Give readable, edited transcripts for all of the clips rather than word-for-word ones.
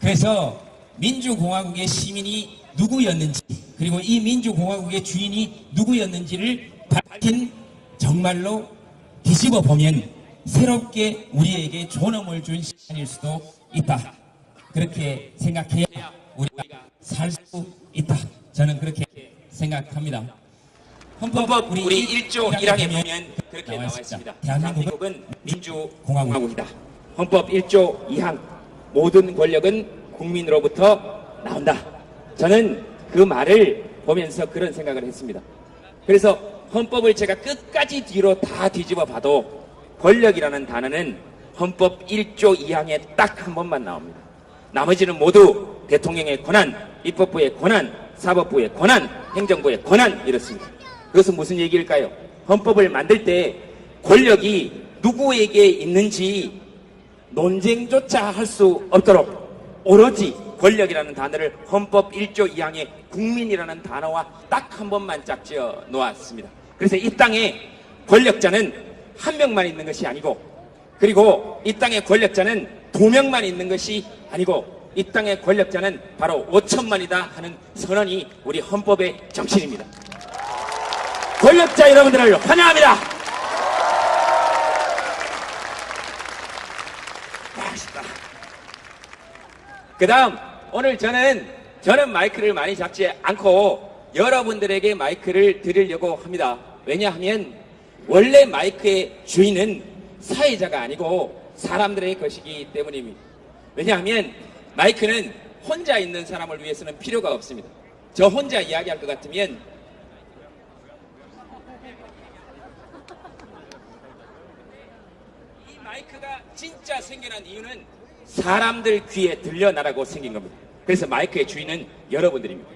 그래서 민주공화국의 시민이 누구였는지, 그리고 이 민주공화국의 주인이 누구였는지를 밝힌, 정말로 뒤집어 보면 새롭게 우리에게 존엄을 준 시간일 수도 있다. 그렇게 생각해야 우리가 살 수 있다. 저는 그렇게 생각합니다. 헌법 우리 1조 1항에 보면 그렇게 나와 있습니다. 대한민국은 민주공화국이다. 헌법 1조 2항 모든 권력은 국민으로부터 나온다. 저는 그 말을 보면서 그런 생각을 했습니다. 그래서 헌법을 제가 끝까지 뒤로 다 뒤집어 봐도 권력이라는 단어는 헌법 1조 2항에 딱 한 번만 나옵니다. 나머지는 모두 대통령의 권한, 입법부의 권한, 사법부의 권한, 행정부의 권한, 이렇습니다. 그것은 무슨 얘기일까요? 헌법을 만들 때 권력이 누구에게 있는지 논쟁조차 할 수 없도록 오로지 권력이라는 단어를 헌법 1조 2항에 국민이라는 단어와 딱 한 번만 짝지어 놓았습니다. 그래서 이 땅에 권력자는 한 명만 있는 것이 아니고, 그리고 이 땅의 권력자는 두 명만 있는 것이 아니고, 이 땅의 권력자는 바로 5천만이다 하는 선언이 우리 헌법의 정신입니다. 권력자 여러분들을 환영합니다. 멋있다. 그 다음 오늘 저는 마이크를 많이 잡지 않고 여러분들에게 마이크를 드리려고 합니다. 왜냐하면 원래 마이크의 주인은 사회자가 아니고 사람들의 것이기 때문입니다. 왜냐하면 마이크는 혼자 있는 사람을 위해서는 필요가 없습니다. 저 혼자 이야기할 것 같으면 이 마이크가 진짜 생겨난 이유는 사람들 귀에 들려나라고 생긴 겁니다. 그래서 마이크의 주인은 여러분들입니다.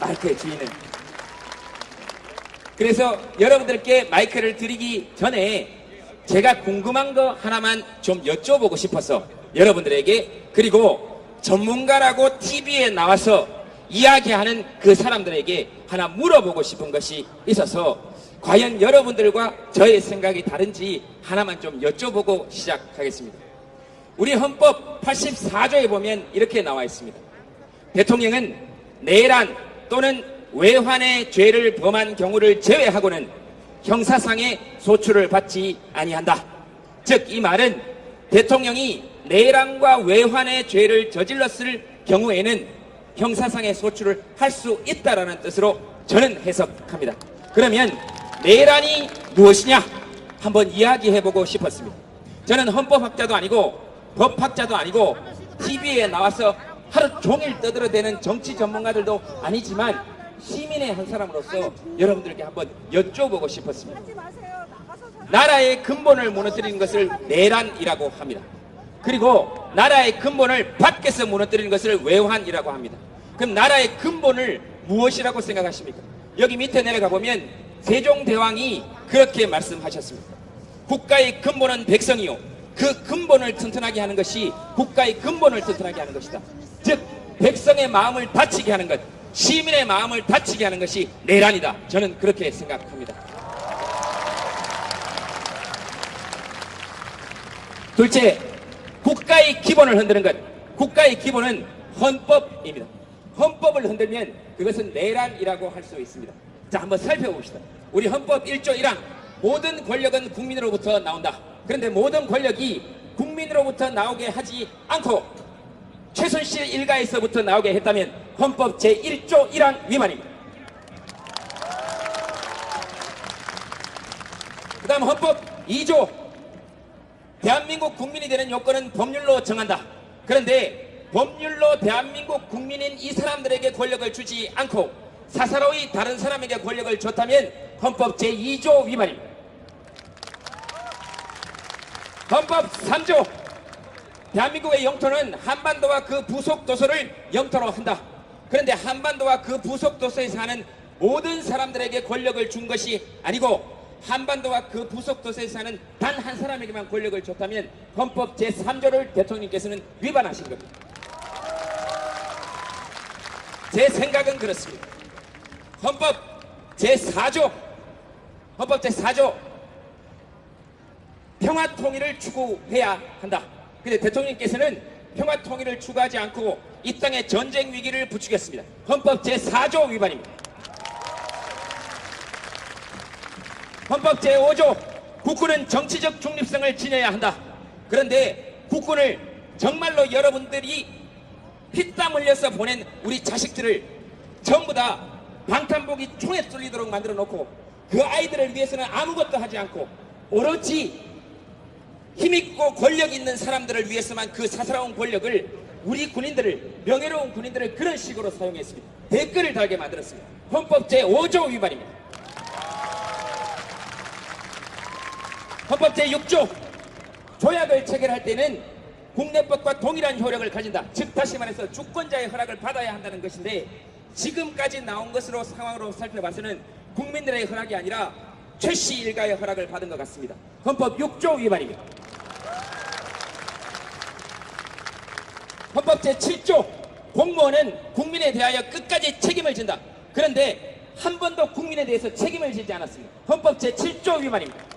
마이크의 주인은. 그래서 여러분들께 마이크를 드리기 전에 제가 궁금한 거 하나만 좀 여쭤보고 싶어서 여러분들에게, 그리고 전문가라고 TV에 나와서 이야기하는 그 사람들에게 하나 물어보고 싶은 것이 있어서 과연 여러분들과 저의 생각이 다른지 하나만 좀 여쭤보고 시작하겠습니다. 우리 헌법 84조에 보면 이렇게 나와 있습니다. 대통령은 내란 또는 외환의 죄를 범한 경우를 제외하고는 형사상의 소출을 받지 아니한다. 즉 이 말은 대통령이 내란과 외환의 죄를 저질렀을 경우에는 형사상의 소출을 할 수 있다라는 뜻으로 저는 해석합니다. 그러면 내란이 무엇이냐 한번 이야기해보고 싶었습니다. 저는 헌법학자도 아니고 법학자도 아니고 TV에 나와서 하루 종일 떠들어대는 정치 전문가들도 아니지만 시민의 한 사람으로서 여러분들께 한번 여쭤보고 싶었습니다. 나라의 근본을 무너뜨리는 것을 내란이라고 합니다. 그리고 나라의 근본을 밖에서 무너뜨리는 것을 외환이라고 합니다. 그럼 나라의 근본을 무엇이라고 생각하십니까? 여기 밑에 내려가 보면 세종대왕이 그렇게 말씀하셨습니다. 국가의 근본은 백성이요, 그 근본을 튼튼하게 하는 것이 국가의 근본을 튼튼하게 하는 것이다. 즉 백성의 마음을 다치게 하는 것, 시민의 마음을 다치게 하는 것이 내란이다. 저는 그렇게 생각합니다. 둘째, 국가의 기본을 흔드는 것. 국가의 기본은 헌법입니다. 헌법을 흔들면 그것은 내란이라고 할 수 있습니다. 자, 한번 살펴봅시다. 우리 헌법 1조 1항 모든 권력은 국민으로부터 나온다. 그런데 모든 권력이 국민으로부터 나오게 하지 않고 최순실 일가에서부터 나오게 했다면 헌법 제1조 1항 위반입니다. 그 다음 헌법 2조 대한민국 국민이 되는 요건은 법률로 정한다. 그런데 법률로 대한민국 국민인 이 사람들에게 권력을 주지 않고 사사로이 다른 사람에게 권력을 줬다면 헌법 제2조 위반입니다. 헌법 3조 대한민국의 영토는 한반도와 그 부속 도서를 영토로 한다. 그런데 한반도와 그 부속 도서에 사는 모든 사람들에게 권력을 준 것이 아니고 한반도와 그 부속 도서에 사는 단 한 사람에게만 권력을 줬다면 헌법 제3조를 대통령께서는 위반하신 겁니다. 제 생각은 그렇습니다. 헌법 제4조 평화 통일을 추구해야 한다. 근데 대통령께서는 평화 통일을 추구하지 않고 이 땅에 전쟁 위기를 부추겼습니다. 헌법 제4조 위반입니다. 헌법 제5조 국군은 정치적 중립성을 지녀야 한다. 그런데 국군을 정말로 여러분들이 피땀 흘려서 보낸 우리 자식들을 전부 다 방탄복이 총에 쏠리도록 만들어 놓고 그 아이들을 위해서는 아무것도 하지 않고 오로지 힘있고 권력 있는 사람들을 위해서만 그 사사로운 권력을 우리 군인들을 명예로운 군인들을 그런 식으로 사용했습니다. 댓글을 달게 만들었습니다. 헌법 제5조 위반입니다. 헌법 제6조 조약을 체결할 때는 국내법과 동일한 효력을 가진다. 즉 다시 말해서 주권자의 허락을 받아야 한다는 것인데 지금까지 나온 것으로 상황으로 살펴봐서는 국민들의 허락이 아니라 최씨 일가의 허락을 받은 것 같습니다. 헌법 6조 위반입니다. 헌법 제7조 공무원은 국민에 대하여 끝까지 책임을 진다. 그런데 한 번도 국민에 대해서 책임을 지지 않았습니다. 헌법 제7조 위반입니다.